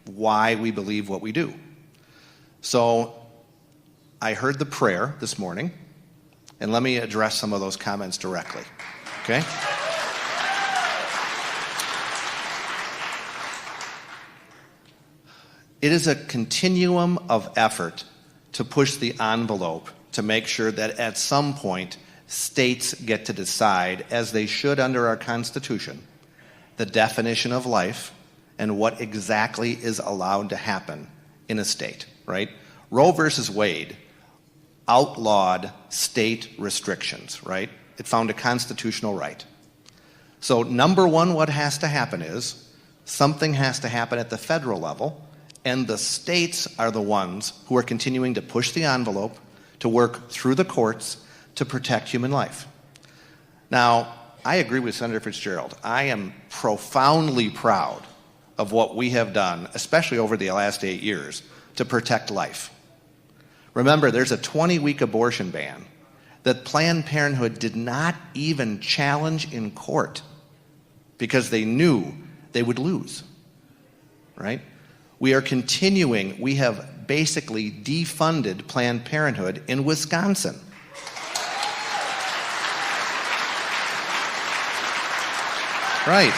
why we believe what we do. So I heard the prayer this morning, and let me address some of those comments directly, okay? It is a continuum of effort to push the envelope to make sure that at some point states get to decide, as they should under our Constitution, the definition of life and what exactly is allowed to happen in a state, right? Roe versus Wade outlawed state restrictions, right? It found a constitutional right. So number one, what has to happen is something has to happen at the federal level, and the states are the ones who are continuing to push the envelope to work through the courts to protect human life. Now, I agree with Senator Fitzgerald. I am profoundly proud of what we have done, especially over the last 8 years, to protect life. Remember, there's a 20-week abortion ban that Planned Parenthood did not even challenge in court because they knew they would lose, right? We are continuing. We have basically defunded Planned Parenthood in Wisconsin. Right.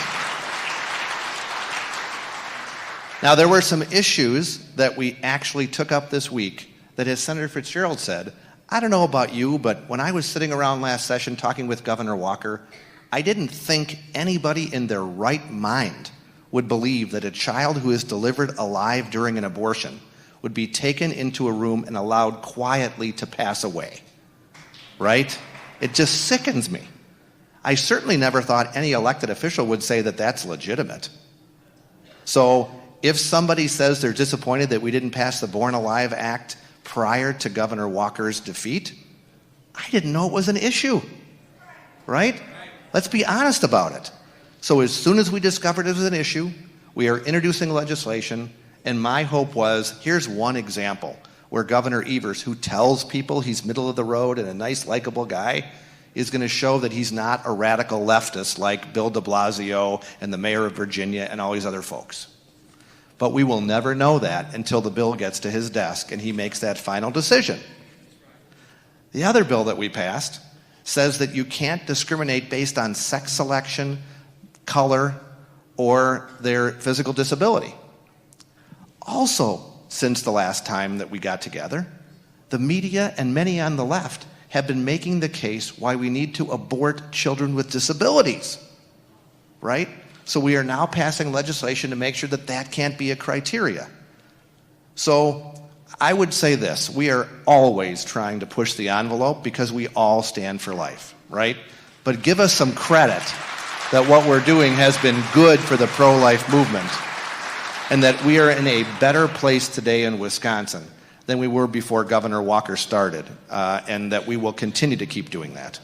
Now, there were some issues that we actually took up this week that, as Senator Fitzgerald said, I don't know about you, but when I was sitting around last session talking with Governor Walker, I didn't think anybody in their right mind would believe that a child who is delivered alive during an abortion would be taken into a room and allowed quietly to pass away, right? It just sickens me. I certainly never thought any elected official would say that that's legitimate. So if somebody says they're disappointed that we didn't pass the Born Alive Act prior to Governor Walker's defeat, I didn't know it was an issue, right? Let's be honest about it. So as soon as we discovered it was an issue, we are introducing legislation, and my hope was, here's one example where Governor Evers, who tells people he's middle of the road and a nice, likable guy, is going to show that he's not a radical leftist like Bill de Blasio and the mayor of Virginia and all these other folks. But we will never know that until the bill gets to his desk and he makes that final decision. The other bill that we passed says that you can't discriminate based on sex selection, color, or their physical disability. Also, since the last time that we got together, the media and many on the left have been making the case why we need to abort children with disabilities, right? So we are now passing legislation to make sure that that can't be a criteria. So I would say this, we are always trying to push the envelope because we all stand for life, right? But give us some credit that what we're doing has been good for the pro-life movement and that we are in a better place today in Wisconsin than we were before Governor Walker started, and that we will continue to keep doing that.